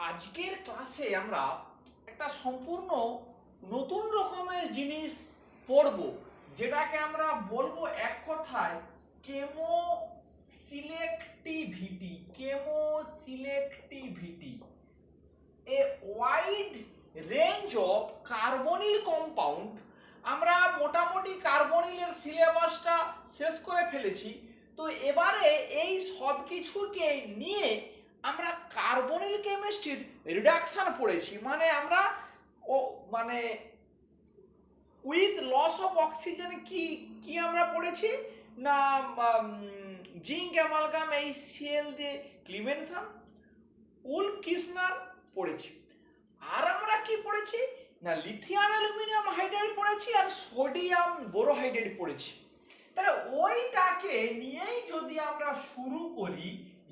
আজকের ক্লাসে আমরা একটা সম্পূর্ণ নতুন রকমের জিনিস পড়ব, যেটাকে আমরা বলবো এক কথায় chemoselectivity. A wide range of carbonyl compound. আমরা মোটামুটি কার্বনিলের সিলেবাসটা শেষ করে ফেলেছি। তো এবারে এই সব কিছুকে নিয়ে আমরা কার্বনিল কেমিস্ট্রির রিডাকশন পড়েছি, মানে আমরা উইথ লস অফ অক্সিজেন কি কি আমরা পড়েছি না, জিঙ্ক অ্যামালগাম HCl দিয়ে ক্লিমেনশন, উলফ কিসনার পড়েছি। আর আমরা কি পড়েছি না, লিথিয়াম অ্যালুমিনিয়াম হাইড্রাইড পড়েছি আর সোডিয়াম বোরোহাইড্রাইড পড়েছি। তাহলে ওইটাকে নিয়েই যদি আমরা শুরু করি,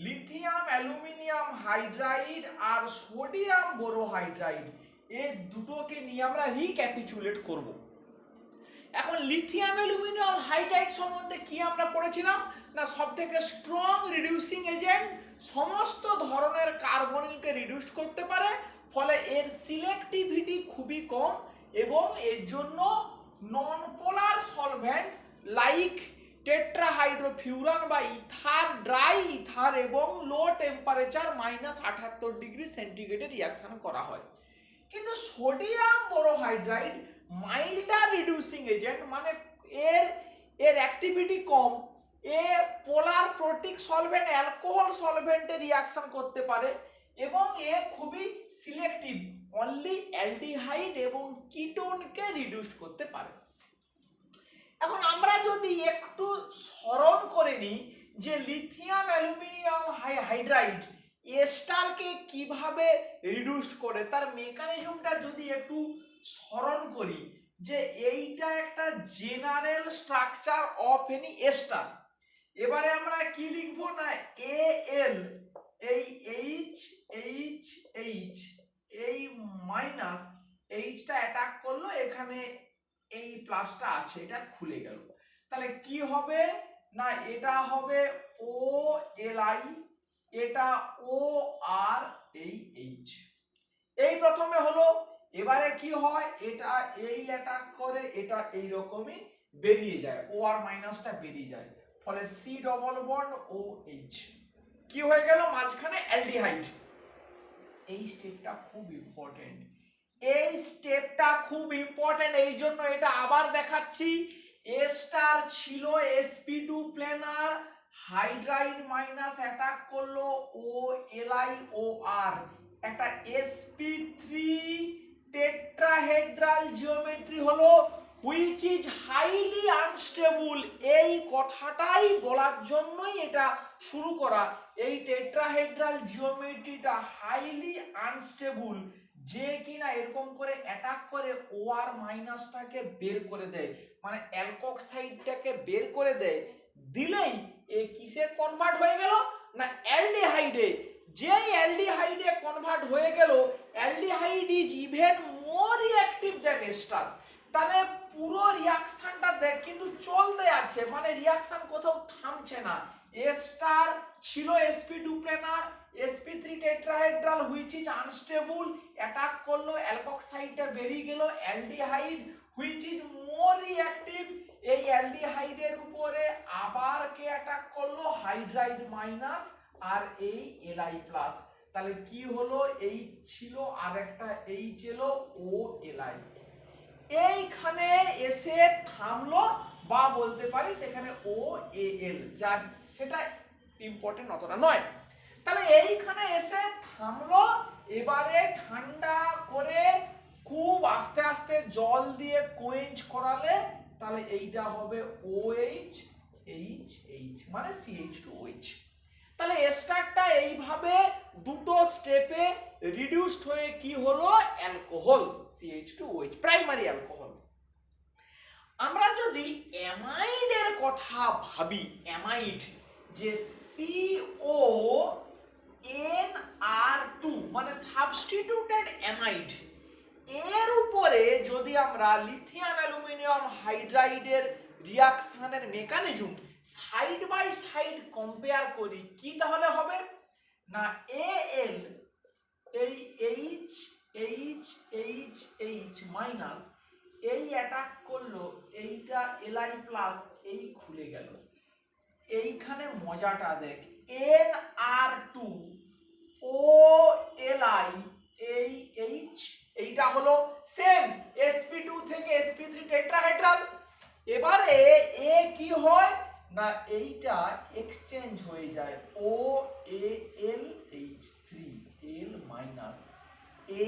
লিথিয়াম অ্যালুমিনিয়াম হাইড্রাইড আর সোডিয়াম বোরোহাইড্রাইড, এই দুটোকে নিয়ে আমরা রিক্যাপিচুলেট করব। এখন লিথিয়াম অ্যালুমিনিয়াম হাইড্রাইড সম্বন্ধে কি আমরা পড়েছিলাম না, সবথেকে স্ট্রং রিডিউসিং এজেন্ট, সমস্ত ধরনের কার্বনিলকে রিডিউস করতে পারে, ফলে এর সিলেক্টিভিটি খুবই কম এবং এর জন্য নন পোলার সলভেন্ট লাইক টেট্রাহাইড্রোফিউরান বা ইথার, ড্রাই ইথার এবং লো টেম্পারেচার -78°C রিয়াকশন করা হয়। কিন্তু সোডিয়াম বোরোহাইড্রাইড মাইল্ডার রিডিউসিং এজেন্ট, মানে এর অ্যাক্টিভিটি কম, এ পোলার প্রোটিক সলভেন্ট অ্যালকোহল সলভেন্টে রিয়াকশন করতে পারে এবং এ খুবই সিলেক্টিভ, অনলি অ্যালডিহাইড এবং কিটোনকে রিডিউস করতে পারে। এখন আমরা যদি একটু স্মরণ করে নিই যে লিথিয়াম অ্যালুমিনিয়াম হাইড্রাইড এস্টারকে কিভাবে রিডিউস করে, তার মেকানিজমটা যদি একটু স্মরণ করি, যে এইটা একটা general structure of any ester. এবারে আমরা কি লিখবো না, Al, এই H এই মাইনাস এইচটা অ্যাটাক করলো, এখানে এই প্লাসটা আছে, এটা খুলে গেল। তাহলে কি হবে না, এটা হবে OLi, এটা OR, এই এই প্রথমে হলো। এবারে কি হয়, এটা এই অ্যাটাক করে, এটা এই রকমই বেরিয়ে যায়, OR মাইনাসটা বেরিয়ে যায়, ফলে C ডবল বন্ড OH কি হয়ে গেল, মাঝখানে অ্যালডিহাইড। এই স্টেপটা খুব ইম্পর্টেন্ট, এই জন্য এটা আবার দেখাচ্ছি। এস্টার ছিল sp2 planer, hydride minus attack করলো OLiOR, একটা sp3 টেট্রাহেড্রাল জিওমেট্রি হলো, হুইচ ইজ হাইলি আনস্টেবল। এই কথাটাই বলার জন্যই এটা শুরু করা। এই টেট্রাহেড্রাল জিওমেট্রিটা হাইলি আনস্টেবল, যে কিনা এরকম করে অ্যাটাক করে OR মাইনাসটাকে বের করে দেয়, মানে অ্যালকক্সাইডটাকে বের করে দেয়, দিলেই এ কিসে কনভার্ট হয়ে গেল না, অ্যালডিহাইডে। যেই অ্যালডিহাইডে কনভার্ট হয়ে গেল, aldehyde is even more reactive than ester. তাহলে পুরো রিয়াকশনটা কিন্তু চলতে আছে, মানে রিয়াকশন কোথাও থামছে না। এস্টার ছিল sp2 planer, sp3 tetrahedral which is unstable, attack করলো, অ্যালকক্সাইডটা বেরিয়ে গেল, aldehyde which is more reactive, এই অ্যালডিহাইডের উপরে আবার কে অ্যাটাক করলো, হাইড্রাইড মাইনাস আর এই Li প্লাস। তাহলে কি হলো, এই ছিল আর একটা এই ছিল OLi, এইখানে এসে থামলো, বা বলতে পারি সেখানে OAl, যা সেটা ইম্পর্টেন্ট অতটা নয়। তাহলে এইখানে এসে থামলো, এবারে ঠান্ডা করে খুব আস্তে আস্তে জল দিয়ে কোয়েঞ্চ করালে, তাহলে এইটা হবে OH, মানে CH2OH। তাহলে এস্টারটা এইভাবে দুটো স্টেপে রিডিউসড হয়ে কি হলো, অ্যালকোহল CH2OH, প্রাইমারি অ্যালকোহল। আমরা যদি অ্যামাইডের কথা ভাবি, অ্যামাইড যে CONR2 মানে সাবস্টিটিউটেড অ্যামাইড, এর উপরে যদি আমরা লিথিয়াম অ্যালুমিনিয়াম হাইড্রাইডের রিয়াকশনের mechanism side by side compare করি, কি তাহলে হবে না, Al এই H H H H minus এই অ্যাটাক করলো, এইটা এলআই প্লাস এই খুলে গেল। এইখানে মজাটা দেখ, এন আর টু ও এলআই এই এইচ, এইটা হলো সেম sp2 থেকে sp3 টেট্রাহেড্রাল। এবারে এ কি হয় না এইটা এক্সচেঞ্জ হয়ে যায়, O A L H three L minus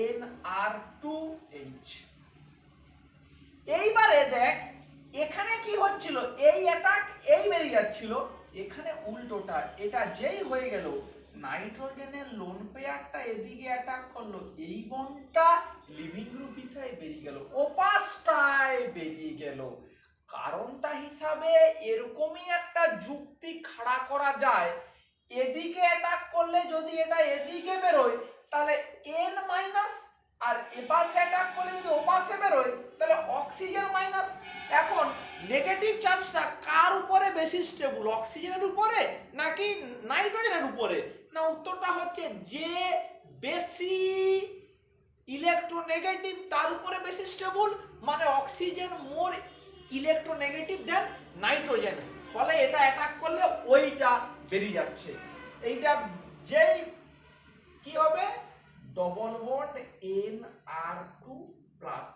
N R two H. এইবারে দেখ এখানে কি হচ্ছিল, এই অ্যাটাক এই বেরিয়ে যাচ্ছিল, এখানে উল্টোটা, এটা যেই হয়ে গেল নাইট্রোজেনের লোন পেয়ারটা এদিকে অ্যাটাক করলো, এই বন্ডটা লিভিং গ্রুপ হিসাবে বেরিয়ে গেল, ওপাশটায় বেরিয়ে গেল। কারণটা হিসাবে এরকমই একটা যুক্তি খাড়া করা যায়, এদিকে অ্যাটাক করলে যদি এটা এদিকে বেরোয় তাহলে এন মাইনাস, আর এপাশে অ্যাটাক করলে যদি ওপাশে বেরোয় তাহলে অক্সিজেন মাইনাস। এখন নেগেটিভ চার্জটা কার উপরে বেশি স্টেবল, অক্সিজেনের উপরে নাকি নাইট্রোজেনের উপরে? না, উত্তরটা হচ্ছে যে বেশি ইলেকট্রোনেগেটিভ তার উপরে বেশি স্টেবল, মানে অক্সিজেন মোর ইলেকট্রোনেগেটিভ দেন নাইট্রোজেন, ফলে এটা অ্যাটাক করলে ওইটা বেরিয়ে যাচ্ছে। এইটা যেই কি হবে, double bond N R two plus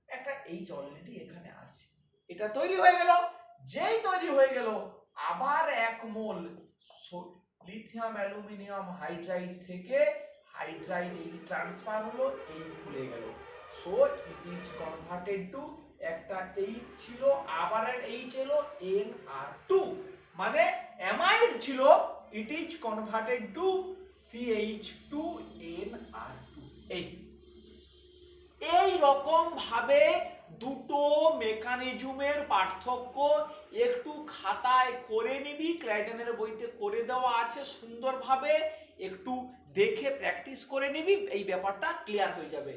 একটা এইচ অলরেডি এখানে আছে, এটা তৈরি হয়ে গেল। যেই তৈরি হয়ে গেল আবার এক মোল লিথিয়াম অ্যালুমিনিয়াম হাইড্রাইড থেকে হাইড্রাইড এই ট্রান্সফার হলো, এই খুলে গেল। So it is converted to, একটা এইচ ছিল আবার এইচ এলো এন আর টু, মানে অ্যামাইড ছিল, it is converted to CH2NR2। এই রকম ভাবে দুটো মেকানিজমের পার্থক্য একটু খাতায় করে নিবি, ক্লাইটনের বইতে করে দেওয়া আছে সুন্দরভাবে, একটু দেখে প্র্যাকটিস করে নিবি, এই ব্যাপারটা ক্লিয়ার হয়ে যাবে।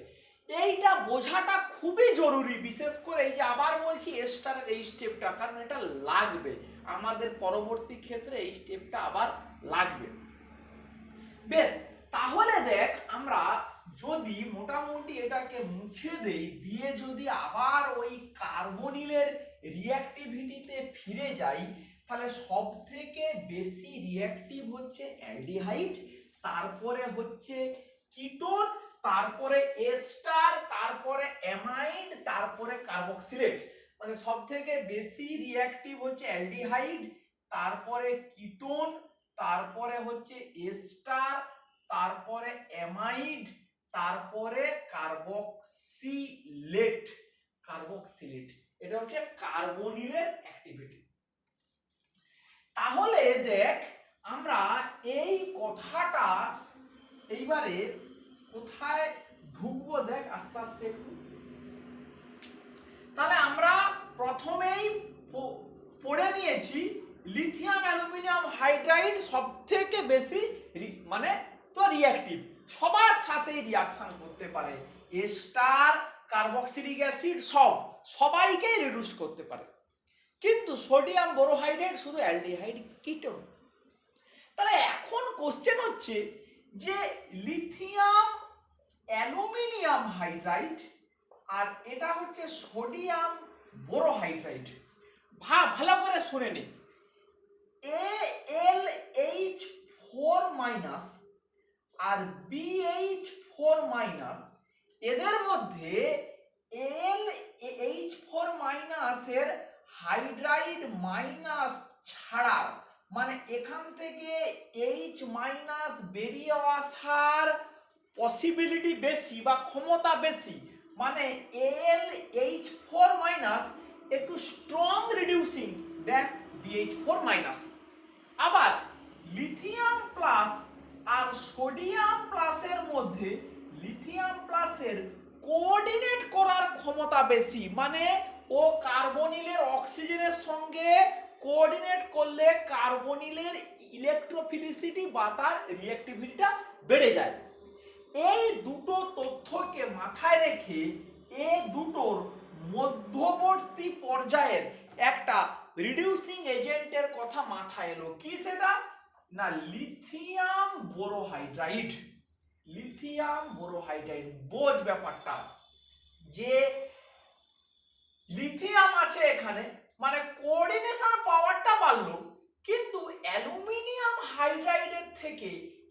এইটা বোঝাটা খুবই জরুরি, বিশেষ করে এই যে আবার বলছি এস্টারের এই স্টেপটা, কারণ এটা লাগবে আমাদের পরবর্তী ক্ষেত্রে, এই স্টেপটা আবার লাগবে। বেশ, তাহলে দেখ আমরা যদি মোটামুটি এটাকে মুছে দেই, দিয়ে যদি আবার ওই কার্বনিলের রিঅ্যাক্টিভিটিতে ফিরে যাই, তাহলে সব থেকে বেশি রিঅ্যাক্টিভ হচ্ছে অ্যালডিহাইড, তারপরে হচ্ছে কিটোন, তারপরে এস্টার, তারপরে অ্যামাইড, তারপরে কার্বক্সিলেট। মানে সব থেকে বেশি রিঅ্যাক্টিভ হচ্ছে অ্যালডিহাইড, তারপরে কিটোন, তারপরে হচ্ছে এস্টার, তারপরে অ্যামাইড, তারপরে কার্বক্সিলেট। কার্বক্সিলেট এটা হচ্ছে কার্বনিলের অ্যাক্টিভিটি। তাহলে দেখ আমরা এই কথাটা এইবারে কোথায় ঢুকবো দেখ আস্তে আস্তে একটু। তাহলে আমরা প্রথমেই পড়ে নিয়েছি লিথিয়াম অ্যালুমিনিয়াম হাইড্রাইড সব থেকে বেশি মানে তো রিঅ্যাক্টিভ, সবার সাথেই রিয়াকশন করতে পারে, এস্টার কার্বক্সিলিক অ্যাসিড সবাইকেই রিডিউস করতে পারে, কিন্তু সোডিয়াম বোরোহাইড্রেট শুধু অ্যালডিহাইড কিটোন। তাহলে এখন কোশ্চেন হচ্ছে যে লিথিয়াম অ্যালুমিনিয়াম হাইড্রাইড আর এটা হচ্ছে সোডিয়াম বোরোহাইড্রাইড, ভালো করে শুনে নে, AlH4 মাইনাস আর BH4 মাইনাস, এদের মধ্যে LH4 মাইনাসের হাইড্রাইড মাইনাস ছাড়া, মানে এখান থেকে H মাইনাস বেরিয়ে আসার পসিবিলিটি বেশি বা ক্ষমতা বেশি, মানে LH4 মাইনাস একটু স্ট্রং রিডিউসিং দেন BH4 মাইনাস। আবার লিথিয়াম প্লাস আর সোডিয়াম প্লাসের মধ্যে লিথিয়াম প্লাসের কোঅর্ডিনেট করার ক্ষমতা বেশি, মানে ও কার্বনিলের অক্সিজেনের সঙ্গে কোঅর্ডিনেট করলে কার্বনিলের ইলেকট্রোফিলিসিটি বা তার রিঅ্যাক্টিভিটিটা বেড়ে যায়। এই দুটো তথ্যকে মাথায় রেখে এই দুটোর মধ্যবর্তী পর্যায়ের একটা রিডিউসিং এজেন্টের কথা মাথায় এলো, কি সেটা না লিথিয়াম বোরোহাইড্রাইড। লিথিয়াম বোরোহাইড্রাইড, বোঝ ব্যাপারটা, যে লিথিয়াম আছে এখানে মানে কোঅর্ডিনেশন পাওয়ারটা বাড়লো, কিন্তু অ্যালুমিনিয়াম হাইড্রাইডের থেকে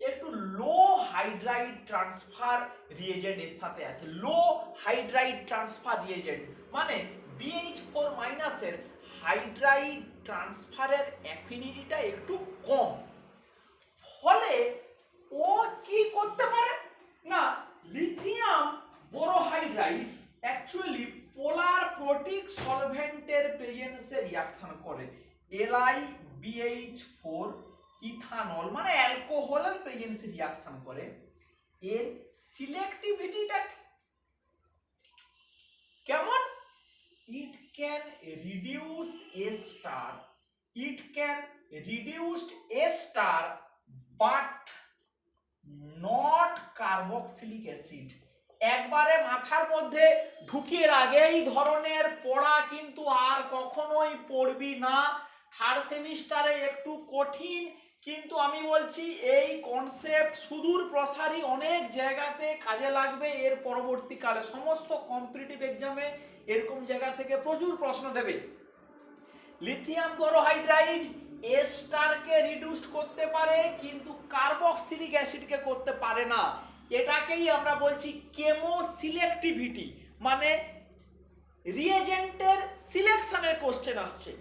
একটু লো হাইড্রাইড ট্রান্সফার রিএজেন্ট এর সাথে আছে। লো হাইড্রাইড ট্রান্সফার রিএজেন্ট মানে BH4 মাইনাসের হাইড্রাইড ট্রান্সফারের অ্যাফিনিটিটা একটু কম, ফলে ও কি করতে পারে না, লিথিয়াম বোরোহাইড্রাইড অ্যাকচুয়ালি পোলার প্রোটিক সলভেন্টের প্রেজেন্সে রিঅ্যাকশন করে। LiBH4 ইথানল মানে অ্যালকোহলের প্রেজেন্সে রিঅ্যাকশন করে। এর সিলেক্টিভিটিটা কেমন? It can reduce A star, it can reduce A star but not carboxylic acid। একবারে মাথার মধ্যে ঢুকিয়ে রাখে, এই ধরনের পড়া কিন্তু আর কখনোই পড়বি না। থার্ড সেমিস্টারে একটু কঠিন, কিন্তু আমি বলছি এই কনসেপ্ট সুদূর প্রসারী অনেক জায়গাতে কাজে লাগবে। এর পরবর্তীকালে সমস্ত কম্পিটিটিভ এক্সামে এরকম জায়গা থেকে প্রচুর প্রশ্ন দেবে। লিথিয়াম বোরোহাইড্রাইড A স্টারকে রিডিউস করতে পারে কিন্তু কার্বক্সিলিক অ্যাসিডকে করতে পারে না। এটাকেই আমরা বলছি কেমো সিলেক্টিভিটি, মানে রিএজেন্টের সিলেকশনের কোশ্চেন আসছে।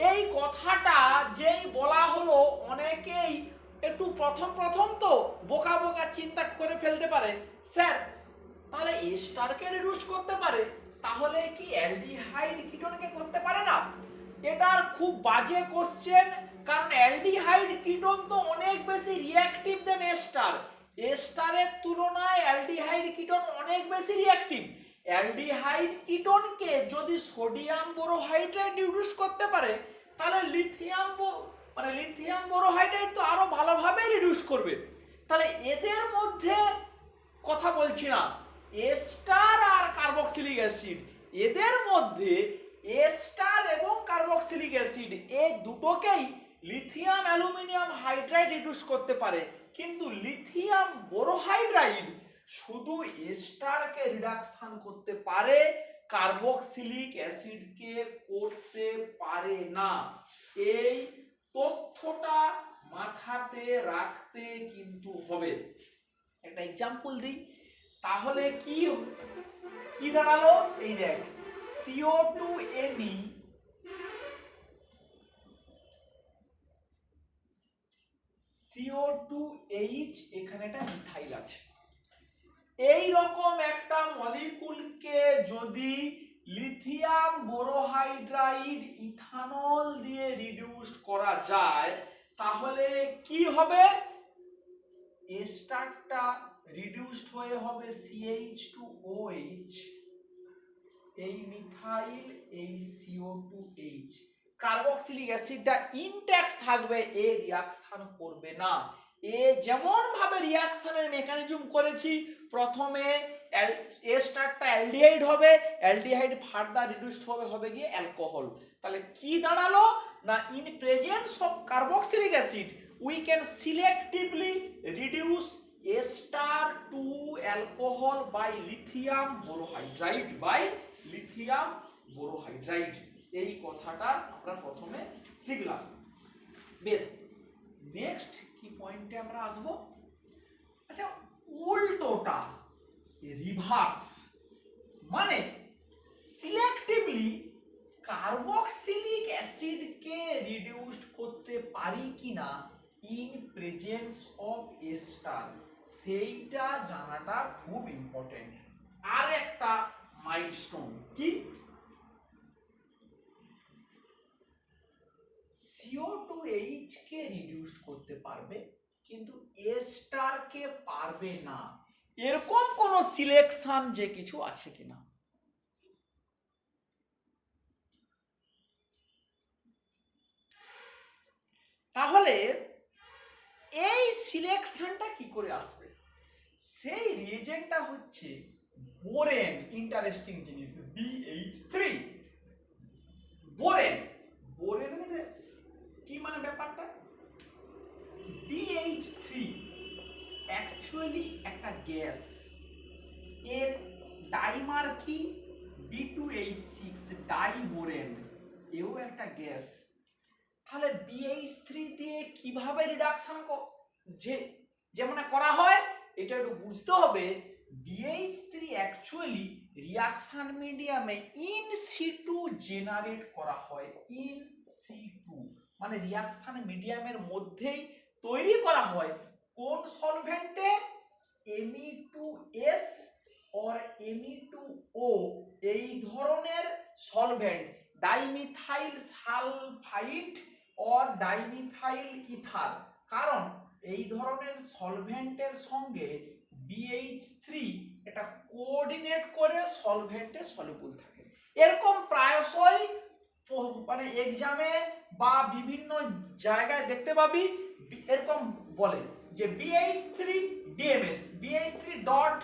এই কথাটা যেই বলা হলো অনেকেই একটু প্রথম তো বোকা বোকা চিন্তা করে ফেলতে পারে, স্যার তাহলে A স্টারকে রিডিউস করতে পারে, তাহলে কি অ্যালডিহাইড কিটোনকে করতে পারে না? এটার খুব বাজে কোশ্চেন, কারণ অ্যালডিহাইড কিটোন তো অনেক বেশি reactive than A star. A স্টারের তুলনায় অ্যালডিহাইড কিটোন অনেক বেশি রিঅ্যাক্টিভ। অ্যালডিহাইড কিটোনকে যদি সোডিয়াম বোরোহাইড্রাইড রিডিউস করতে পারে, তাহলে লিথিয়াম বোরোহাইড্রাইড তো আরো ভালোভাবে রিডিউস করবে। তাহলে এদের মধ্যে কথা বলছি না, A স্টার আর কার্বক্সিলিক অ্যাসিড, এদের মধ্যে A স্টার এবং কার্বক্সিলিক অ্যাসিড এই দুটোকেই লিথিয়াম অ্যালুমিনিয়াম হাইড্রাইড রিডিউস করতে পারে, কিন্তু লিথিয়াম বোরোহাইড্রাইড শুধু A স্টারকে রিডাকশন করতে পারে, কার্বক্সিলিক অ্যাসিডকে করতে পারে না। এই তথ্যটা মাথাতে রাখতে কিন্তু হবে। একটা এক্সাম্পল দিই, তাহলে কি দাঁড়ালো? এই দেখ, CO2Ne CO2H, এখানে একটা মিথাইল আছে। এই রকম একটা মলিকুলকে যদি লিথিয়াম বোরোহাইড্রাইড ইথানল দিয়ে রিডিউস করা যায়, তাহলে কি হবে? A স্টারটা রিডিউসড হয়ে হবে CH2OH, এই মিথাইল এই CO2H, কার্বক্সিলিক অ্যাসিডটা ইনট্যাক্ট থাকবে, এ রিঅ্যাকশন করবে না। এ যেমন ভাবে রিঅ্যাকশনের মেকানিজম করেছি, প্রথমে A স্টারটা অ্যালডিহাইড হবে, অ্যালডিহাইড ফার্দার রিডিউসড হবে গিয়ে অ্যালকোহল। তাহলে কি দাঁড়ালো না, in presence of carboxylic acid we can selectively reduce A star to alcohol by lithium borohydride। এই কথাটা আমরা প্রথমে শিখলাম। বেশ, নেক্সট কি পয়েন্টে আমরা আসব? আচ্ছা, উল্টোটা রিভার্স, মানে সিলেক্টিভলি কার্বক্সিলিক অ্যাসিডকে রিডিউসড করতে পারি কিনা in presence of A star, সেইটা জানাটা খুব ইম্পর্টেন্ট। আর একটা মাইলস্টোন কি, CO2H কে রিডিউস করতে পারবে কিন্তু A স্টার কে পারবে না, এরকম কোন সিলেকশন যে কিছু আছে কিনা? তাহলে এই সিলেকশনটা কি করে আসবে? সেই রিএজেন্টটা হচ্ছে বোরেন। ইন্টারেস্টিং জিনিস, BH3 বোরেন। বোরেন কি মানে ব্যাপারটা? BH3 অ্যাকচুয়ালি একটা গ্যাস, এর ডাইমার কি B2H6 ডাইবোরেন, এও একটা গ্যাস। তাহলে BH3 দিয়ে কিভাবে রিডাকশন যেমন করা হয় এটা একটু বুঝতে হবে। BH3 অ্যাকচুয়ালি রিয়াকশন মিডিয়ামে ইন সিটু জেনারেট করা হয়, ইন সিটু মানে রিয়াকশন মিডিয়ামের মধ্যেই তৈরি করা হয়। কোন সলভেন্টে? Me2S or Me2O এই ধরনের solvent, dimethyl sulphide or dimethyl ether. কারণ এই ধরনের সলভেন্টের সঙ্গে BH3 এটা কোঅর্ডিনেট করে সলভেন্টে সলিউবল থাকে। এরকম প্রায়শই মানে এক্সামে বা বিভিন্ন জায়গায় দেখতে পাবি, এরকম বলে যে BH3 DMS, BH3 dot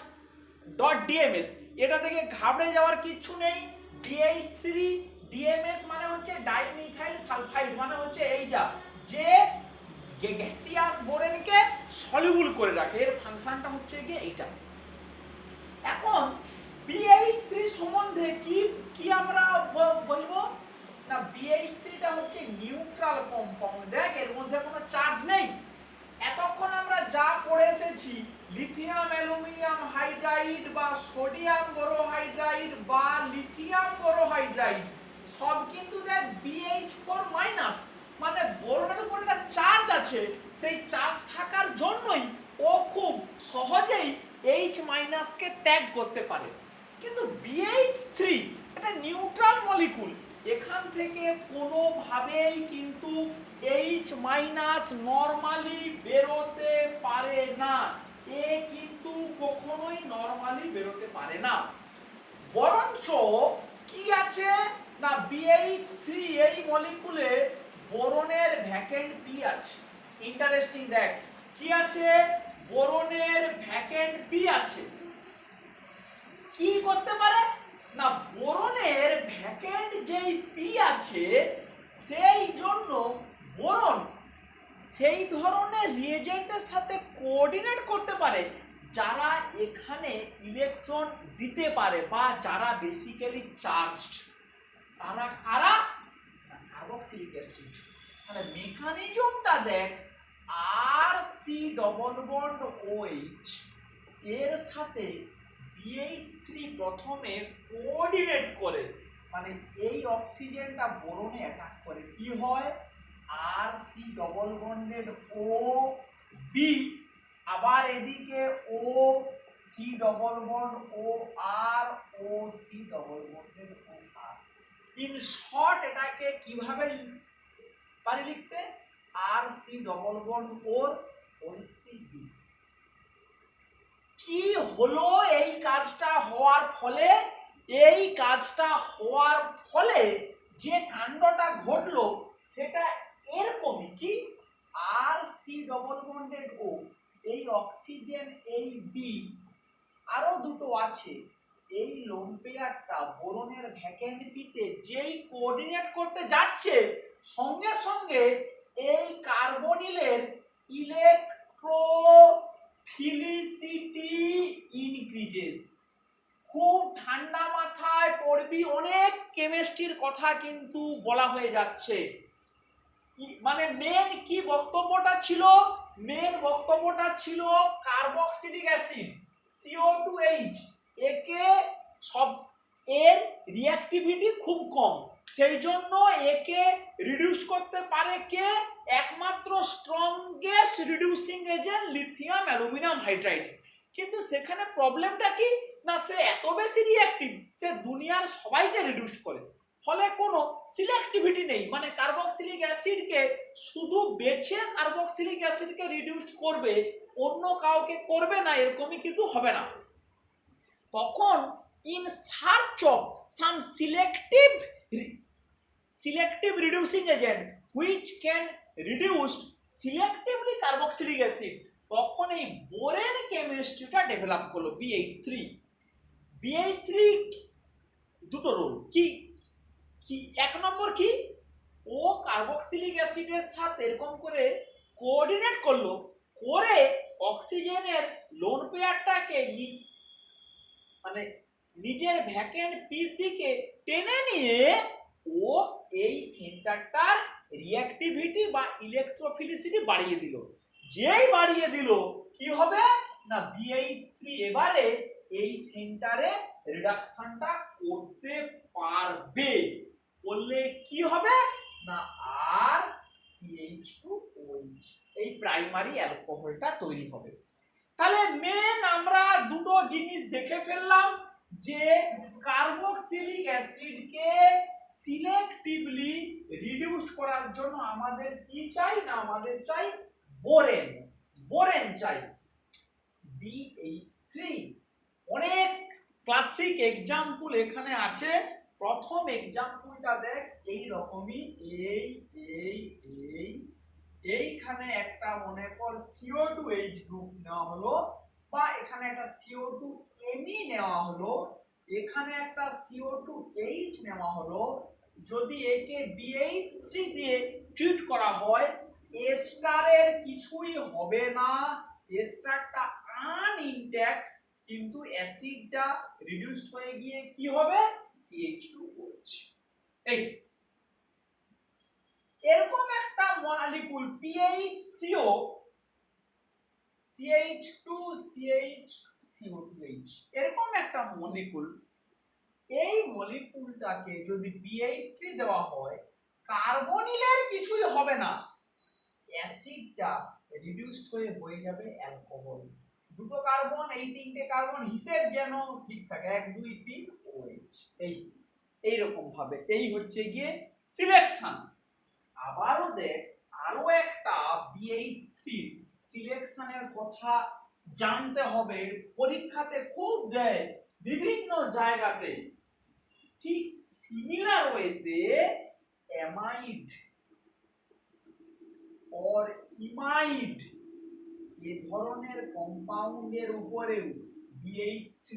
DMS। এটা থেকে ঘাবড়ে যাওয়ার কিছু নেই। BH3 DMS মানে হচ্ছে ডাইমিথাইল সালফাইড, মানে হচ্ছে এইটা যে গ্যাসিয়াস বোরেনকে সলিউবল করে রাখে, এর ফাংশনটা হচ্ছে গিয়ে এইটা। এখন BH3 সম্বন্ধে কি আমরা বলবো না, BH3 টা হচ্ছে নিউট্রাল কম্পাউন্ড। দেখ এর মধ্যে কোনো চার্জ নেই। এতক্ষণ আমরা যা পড়ে এসেছি লিথিয়াম অ্যালুমিনিয়াম হাইড্রাইড বা সোডিয়াম বোরোহাইড্রাইড বা লিথিয়াম বোরোহাইড্রাইড সব কিন্তু দেখ BH4 মাইনাস, মানে বোরনের উপর একটা চার্জ আছে, সেই চার্জ থাকার জন্যই ও খুব সহজেই H মাইনাসকে ত্যাগ করতে পারে। কিন্তু BH3 এটা নিউট্রাল মলিকুল, এখান থেকে কোনোভাবেই কিন্তু H মাইনাস নরমালি বেরোতে পারে না। এ কিন্তু কখনোই নরমালি বেরোতে পারে না। বরঞ্চ কি আছে না, BH3 এই মলিকুলে বোরনের ভ্যাকেন্ট পি আছে। ইন্টারেস্টিং, দেখ কি আছে, বোরনের ভ্যাকেন্ট পি আছে। কি করতে পারে না, বোরনের ভ্যাকেন্ট যেই পি আছে সেই জন্য বোরন সেই ধরনের রিয়েজেন্টের সাথে কোঅর্ডিনেট করতে পারে যারা এখানে ইলেকট্রন দিতে পারে বা যারা বেসিক্যালি চার্জড। তারা কারা? Carboxylic acid. তাহলে মেকানিজমটা দেখ, RC ডবল বন্ড OH এর সাথে BH3 প্রথমে কোঅর্ডিনেট করে, মানে এই অক্সিজেনটা বোরনে অ্যাটাক করে, কি হয় RC ডবল বন্ডেড OB, আবার এদিকে OC double bond OR, OC double bonded OR। In short এটাকে কিভাবে পারি লিখতে, RC double bond OR O3B। কি হলো এই কাজটা হওয়ার ফলে? এই কাজটা হওয়ার ফলে যে কাণ্ডটা ঘটলো সেটা এরকমই, কি RC ডবল বন্ডেড O, এই অক্সিজেন এই বি, আরো দুটো আছে, এই লোন পেয়ারটা বোরনের ভ্যাকেন্ট পিতে যেই কোঅর্ডিনেট করতে যাচ্ছে সঙ্গে সঙ্গে এই কার্বনিলের ইলেকট্রোফিলিসিটি ইনক্রিজেস। খুব ঠান্ডা মাথায় পড়বি, অনেক কেমিস্ট্রির কথা কিন্তু বলা হয়ে যাচ্ছে। মানে মেন কি বক্তব্যটা ছিল? মেন বক্তব্যটা ছিল কার্বক্সিলিক অ্যাসিড CO2H একে সব এর রিঅ্যাক্টিভিটি খুব কম, সেই জন্য একে রিডিউস করতে পারে কে? একমাত্র strongest reducing agent lithium aluminium hydride. কিন্তু সেখানে প্রবলেমটা কি না, সে এত বেশি রিঅ্যাক্টিভ, সে দুনিয়ার সবাইকে রিডিউস করে, ফলে কোনো সিলেক্টিভিটি নেই। মানে কার্বক্সিলিক অ্যাসিডকে শুধু বেছে কার্বক্সিলিক অ্যাসিডকে রিডিউস করবে, অন্য কাউকে করবে না, এরকমই কিন্তু হবে না। তখন in search of some selective reducing agent which can reduce selectively carboxylic acid, তখন এই বোরেন কেমিস্ট্রিটা ডেভেলপ করলো BH3। BH3 দুটো রোল, কি কি এক নম্বর কি, ও কার্বক্সিলিক অ্যাসিডের সাথে এরকম করে কোঅর্ডিনেট করলো, করে অক্সিজেনের লোন পেয়ারটাকে মানে নিজের ভ্যাকেন্ট পির দিকে টেনে নিয়ে ও এই সেন্টারটার রিঅ্যাক্টিভিটি বা ইলেকট্রোফিলিসিটি বাড়িয়ে দিল। যেই বাড়িয়ে দিল কি হবে না BH3 এবারে এই সেন্টারে রিডাকশনটা করতে পারবে। করলে কি হবে না আর CH2OH এই প্রাইমারি অ্যালকোহলটা তৈরি হবে। তাহলে মেন আমরা দুটো জিনিস দেখে ফেললাম যে কার্বক্সিলিক অ্যাসিডকে সিলেক্টিভলি রিডিউস করার জন্য আমাদের কি চাই না আমাদের চাই বোরেন। বোরেন চাই BH3। অনেক ক্লাসিক এক্সাম্পল এখানে আছে। প্রথম এক্সাম্পলটা দেখ এই রকমই এইখানে একটা মনে কর CO2H গ্রুপ নেওয়া হলো বা এখানে একটা CO2Me নেওয়া হলো, এখানে একটা CO2H নেওয়া হলো। যদি একে BH3 দিয়ে ট্রিট করা হয় এস্টারের কিছুই হবে না, এস্টারটা আনইনট্যাক্ট, কিন্তু অ্যাসিডটা রিডিউসড হয়ে গিয়ে কি হবে CH2OH। এই এরকম একটা মলিকিউল PHCO CH2CH CO2H এরকম একটা মলিকিউল, এই মলিকিউলটাকে যদি BH3 দেওয়া হয় কার্বনিলের কিছুই হবে না, অ্যাসিডটা রিডিউসড হয়ে যাবে অ্যালকোহল। দুটো কার্বন এই তিনটে কার্বন হিসেব যেন ঠিক থাকে 1 2 3 OH। এই রকম ভাবে এই হচ্ছে গিয়ে সিলেকশন। আবারও দেখ আরো একটা BH3 সিলেকশনের কথা জানতে হবে, পরীক্ষাতে খুব দেয় বিভিন্ন জায়গাতে। ঠিক সিমিলার ওয়েতে অ্যামাইড অর ইমাইড এই ধরনের কম্পাউন্ডের উপরেও BH3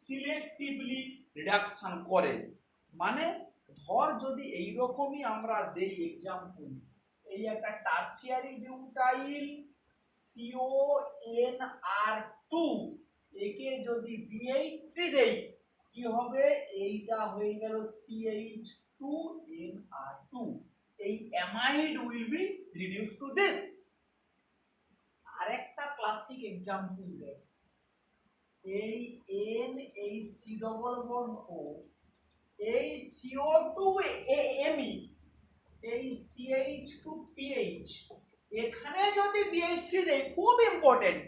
সিলেক্টিভলি রিডাকশন করে। মানে ধর যদি এই রকমই আমরা দেই এক্সাম্পল, এই একটা টারসিয়ারি বিউটাইল CONR2 একে যদি BH3 দেই কি হবে, এইটা হয়ে গেল CH2NR2। এই amide will be reduced to this. আরেকটা ক্লাসিক এক্সাম্পল দেখ, এই N এই C ডবল বন্ড O এই CO2Me এই CH2PH এখানে যদি BH3 দেই খুব ইম্পর্টেন্ট,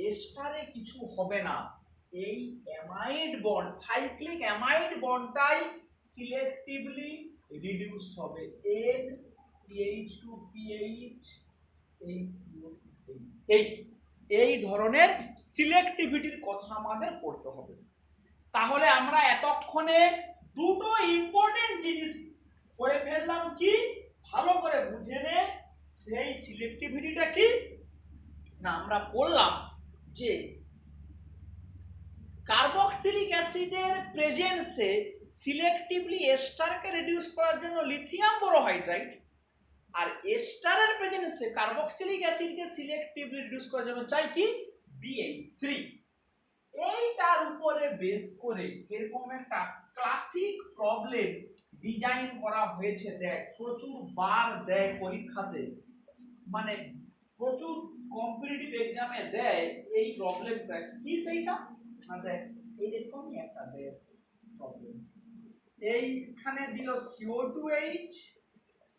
এস্টারে কিছু হবে না, এই অ্যামাইড বন্ড সাইক্লিক অ্যামাইড বন্ডটাই সিলেক্টিভলি রিডিউসড হবে N CH2PH এই CO2 এই ধরনের সিলেক্টিভিটির কথা আমাদের পড়তে হবে। তাহলে আমরা এতক্ষণে দুটো ইম্পর্টেন্ট জিনিস করে ফেললাম, কি ভালো করে বুঝে নে সেই সিলেক্টিভিটিটা কি না আমরা বললাম যে কার্বক্সিলিক অ্যাসিডের প্রেজেন্সে সিলেক্টিভলি এস্টারকে রিডিউস করার জন্য লিথিয়াম বোরোহাইড্রাইড, আর এস্টারের প্রেজেন্সে কার্বক্সিলিক অ্যাসিডকে সিলেক্টিভলি রিডিউস করার জন্য চাই কি BH3। এইটার উপরে বেস করে এরকম একটা ক্লাসিক প্রবলেম ডিজাইন করা হয়েছে। দেখ প্রচুর বার দেয় পরীক্ষাতে, মানে প্রচুর কম্পিটিটিভ এক্সামে দেয় এই প্রবলেমটা। কি সেইটা না দেখ এরকমই একটা দেয় প্রবলেম। এইখানে দিল CO2H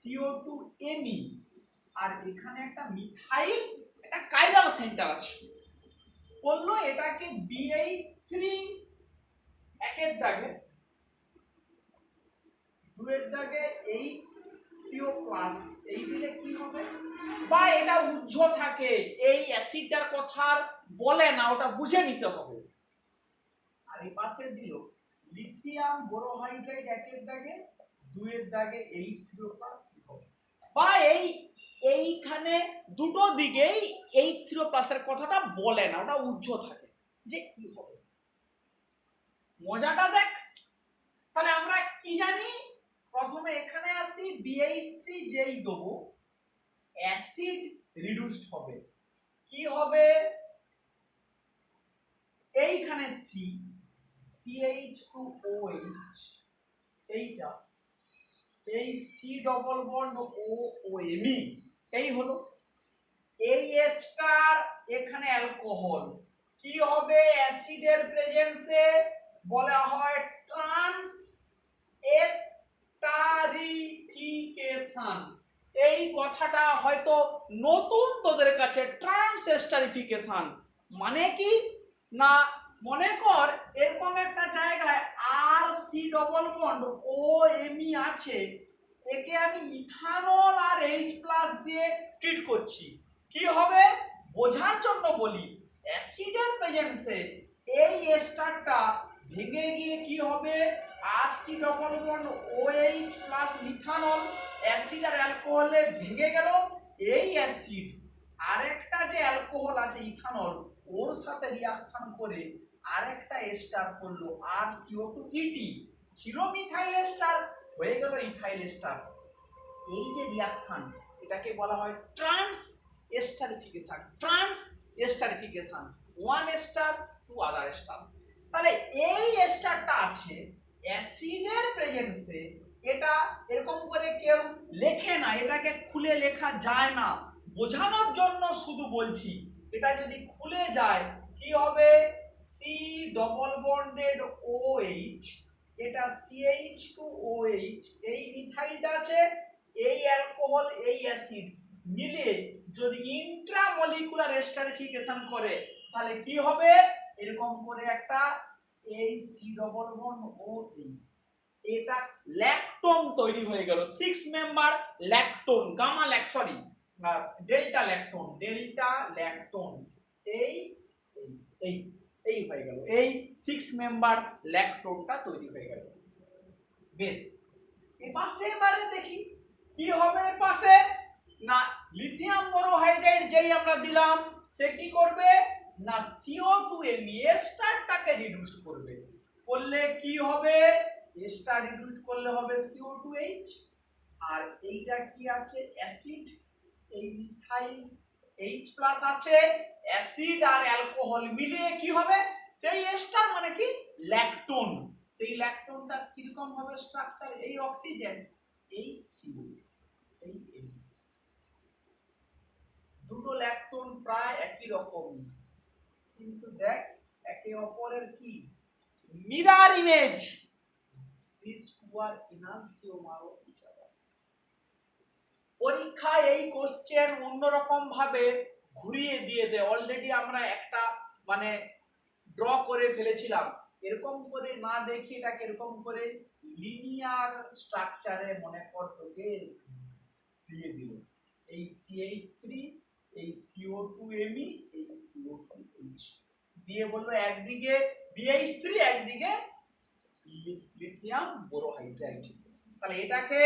CO2Me আর এখানে একটা মিথাইল একটা কাইরাল সেন্টার আছে, বললো এটাকে BH3 একের দাগে, দুয়ের দাগে H3O+ এই দিলে কি হবে, বা এটা উজ্জ্ব থাকে এই অ্যাসিডটার কথা বলে না, ওটা বুঝে নিতে হবে। আর এই পাশে দিল লিথিয়াম বোরোহাইড্রাইড একের দাগে, দুয়ের দাগে H3O+ কি হবে, বা এইখানে দুটো দিকেই H3O+ এর কথাটা বলে না, ওটা উজ্জ্ব থাকে যে কি হবে। মজাটা দেখ। তাহলে আমরা কি জানি, প্রথমে এখানে আসি BH3 যেই দেবো অ্যাসিড রিডিউসড হবে, কি হবে এখানে সি CH2OH এইটা এই সি ডবল বন্ড OMe এই হলো এই এস্টার এখানে অ্যালকোহল কি হবে অ্যাসিডের প্রেজেন্সে বলা হয় ট্রান্স এস্টারিফিকেশন। এই কথাটা হয়তো নতুন তোদের কাছে ট্রান্স এস্টারিফিকেশন মানে কি না মনে কর এরকম একটা জায়গায় আর সি ডবল বন্ড OMe আছে একে আমি ইথানল আর H প্লাস দিয়ে ট্রিট করছি কি হবে বোঝার জন্য বলি অ্যাসিডের প্রেজেন্সে এই এস্টারটা ভেঙে গিয়ে কি হবে R C double bond OH plus methanol acid আর অ্যালকোহলে ভেঙে গেল এই অ্যাসিড আরেকটা যে অ্যালকোহল আছে ইথানল ওর সাথে রিঅ্যাকশন করে আরেকটা এস্টার করলো আর CO2 ছিল মিথাইল এস্টার হয়ে গেল ইথাইল এস্টার। এই যে রিঅ্যাকশন এটাকে বলা হয় trans esterification. Trans esterification one ester to other ester. তাহলে এই এস্টারটা আছে অ্যাসিডের প্রেজেন্সে এটা এরকম করে কেউ লেখে না এটাকে খুলে লেখা যায় না বোঝানোর জন্য শুধু বলছি এটা যদি খুলে যায় কি হবে সি ডবল বন্ডেড OH এটা CH2OH এই মিথাইলটা আছে এই অ্যালকোহল এই অ্যাসিড মিলে যদি ইন্ট্রামলিকুলার এস্টারিফিকেশন করে তাহলে কি হবে এরকম করে একটা এই সি ডবল বন্ড OH এটা ল্যাকটোন তৈরি হয়ে গেল 6 member lactone gamma sorry delta lactone এই এই এই হয়ে গেল এই 6 মেম্বার ল্যাকটোনটা তৈরি হয়ে গেল। বেশ এই পাশে এবারে দেখি কি হবে পাশে না লিথিয়াম বোরোহাইড্রাইড যেই আমরা দিলাম সে কি করবে না CO2Me এস্টারটাকে রিডিউস করবে করলে কি হবে এস্টার রিডিউস করলে হবে CO2H আর এইটা কি আছে অ্যাসিড এই মিথাইল H প্লাস আছে অ্যাসিড আর অ্যালকোহল মিলিয়ে কি হবে সেই এস্টার মানে কি ল্যাকটোন সেই ল্যাকটোনটা কিরকম হবে স্ট্রাকচার এই অক্সিজেন এই CO এই দুটো ল্যাকটোন প্রায় একই রকম কিন্তু দেখ একে অপরের কি mirror image this two are enantiomer of each other. পরীক্ষায় এই কোশ্চেন অন্যরকম ভাবে ঘুরিয়ে দিয়ে দেয় অলরেডি আমরা একটা মানে ড্র করে ফেলেছিলাম এরকম করে না দেখি এটাকে এরকম করে লিনিয়ার স্ট্রাকচারে মনে কর তোকে দিয়ে দিল এই CH3 এই CO2Me এই CO2H দিয়ে বললো একদিকে BH3 একদিকে লিথিয়াম বোরোহাইড্রাইড তাহলে এটাকে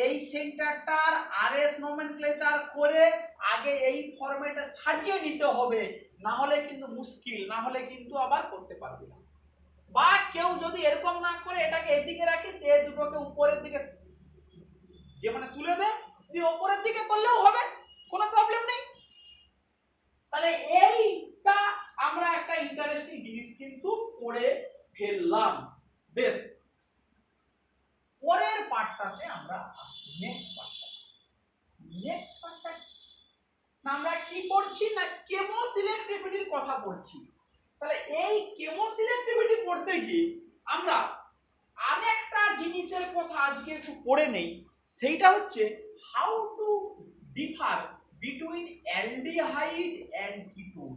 এই সেন্টারটার RS নোমেনক্লেচার করে আগে এই ফরম্যাটে সাজিয়ে নিতে হবে না হলে কিন্তু মুশকিল না হলে কিন্তু আবার করতে পারবি না বা কেউ যদি এরকম না করে এটাকে এদিকে রাখিস এই দুটোকে উপরের দিকে যে মানে তুলে দে দিয়ে উপরের দিকে করলেও হবে কোনো প্রবলেম নেই। তাহলে এইটা আমরা একটা ইন্টারেস্টিং জিনিস কিন্তু পড়ে ফেললাম। বেশ পরের পার্টটাতে আমরা আসি নেক্সট পার্টটা আমরা কি পড়ছি না কেমো সিলেক্টিভিটির কথা পড়ছি। তাহলে এই কেমো সিলেক্টিভিটি পড়তে গিয়ে আমরা আরেকটা জিনিসের কথা আজকে একটু পড়ে নেই সেইটা হচ্ছে how to differ between aldehyde and ketone.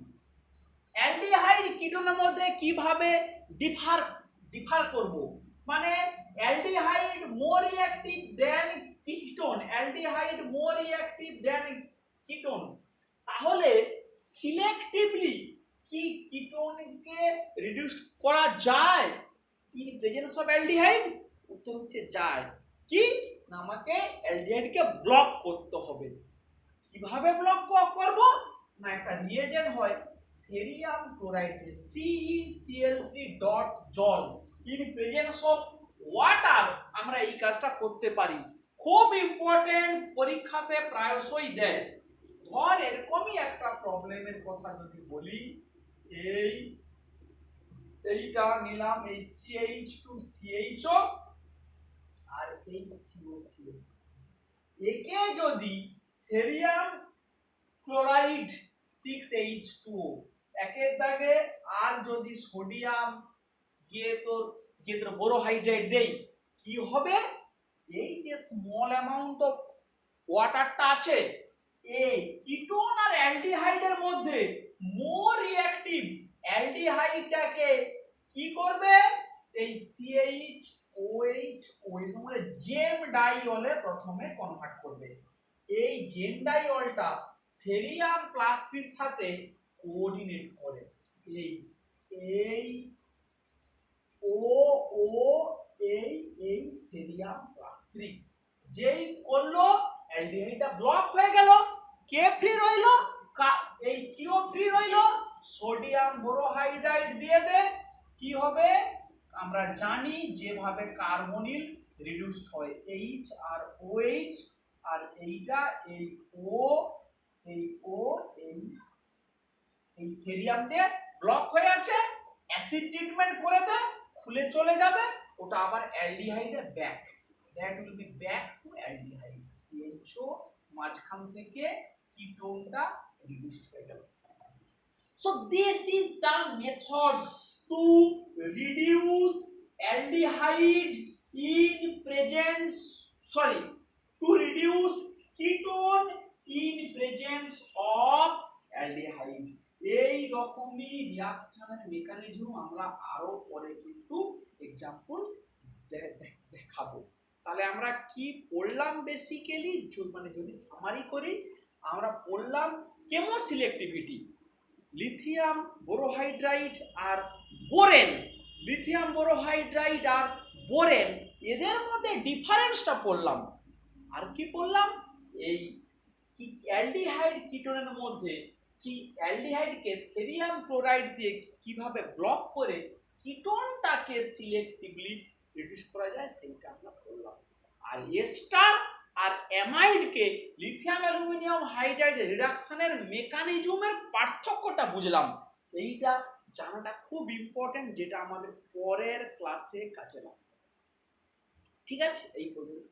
Aldehyde কিটোনের মধ্যে কিভাবে ডিফার করব মানে aldehyde more reactive than ketone aldehyde more reactive than ketone তাহলে সিলেক্টিভলি কি কিটোনকে রিডিউস করা যায় ইন প্রেজেন্স অফ অ্যালডিহাইড উত্তর হচ্ছে যায় কি না আমাকে অ্যালডিহাইডকে ব্লক করতে হবে কিভাবে ব্লক করব না একটা রিয়েজেন্ট হয় সেরিয়াম ক্লোরাইড CeCl3 ডট জল ইন প্রেজেন্স অফ ওয়াটার আমরা এই কাজটা করতে পারি খুব ইম্পর্টেন্ট পরীক্ষাতে প্রায়শই দেয়। ধর এরকমই একটা প্রবলেমের কথা যদি বলি এই এইটা নিলাম এই CH2CHO আর এই COCH, একে যদি সেরিয়াম ক্লোরাইড 6H2O একের দাগে আর যদি সোডিয়াম গিয়ে তোর বোরোহাইড্রেট দেই, কি হবে? এই যে স্মল অ্যামাউন্ট অফ ওয়াটারটা আছে, এই কিটোন আর অ্যালডিহাইডের মধ্যে মোর রিঅ্যাক্টিভ অ্যালডিহাইডটাকে কি করবে? এই CHOH মানে জেম ডাইঅলে প্রথমে কনভার্ট করবে। এই জেম ডাইঅলটা সেরিয়াম প্লাস 3 এর সাথে কোঅর্ডিনেট করে। এই ও ও এই সেরিয়াম প্লাস 3 যেই করলো অ্যালডিহাইডটা ব্লক হয়ে গেল, কে ফ্রি রইলো? এই CO ফ্রি রইলো, সোডিয়াম বোরোহাইড্রাইড দিয়ে দে, কি হবে? আমরা জানি যেভাবে কার্বনিল রিডিউসড হয়, H আর OH, আর এইটা এই এই সেরিয়াম দিয়ে ব্লক হয়ে আছে, অ্যাসিড ট্রিটমেন্ট করে দে, খুলে চলে যাবে, ওটা আবার অ্যালডিহাইডে back, that will be back to aldehyde. CHO মাঝখান থেকে কিটোনটা রিডিউসড হয়ে গেল। So this is the method to reduce aldehyde in presence, to reduce ketone in presence of aldehyde। এই রকমই রিঅ্যাকশনের মেকানিজম আমরা আরো পরে কিন্তু এক্সাম্পল দেখাবো। তাহলে আমরা কি পড়লাম? বেসিক্যালি মানে যদি সামারি করি, আমরা পড়লাম কেমো সিলেক্টিভিটি, লিথিয়াম বোরোহাইড্রাইড আর বোরেন, লিথিয়াম বোরোহাইড্রাইড আর বোরেন এদের মধ্যে ডিফারেন্সটা পড়লাম। আর কি পড়লাম? এই কি অ্যালডিহাইড কিটোনের মধ্যে কি অ্যালডিহাইডকে সেরিয়াম ক্লোরাইড দিয়ে কিভাবে ব্লক করে কিটোনটাকে সিলেক্টিভলি রিডিউস করা যায়, সেটা আমরা পড়লাম। আর এস্টার আর অ্যামাইডকে লিথিয়াম অ্যালুমিনিয়াম হাইড্রাইড রিডাকশনের মেকানিজমের পার্থক্যটা বুঝলাম। এইটা জানাটা খুব ইম্পর্টেন্ট, যেটা আমাদের পরের ক্লাসে কাজে লাগবে। ঠিক আছে, এই পর্যন্ত।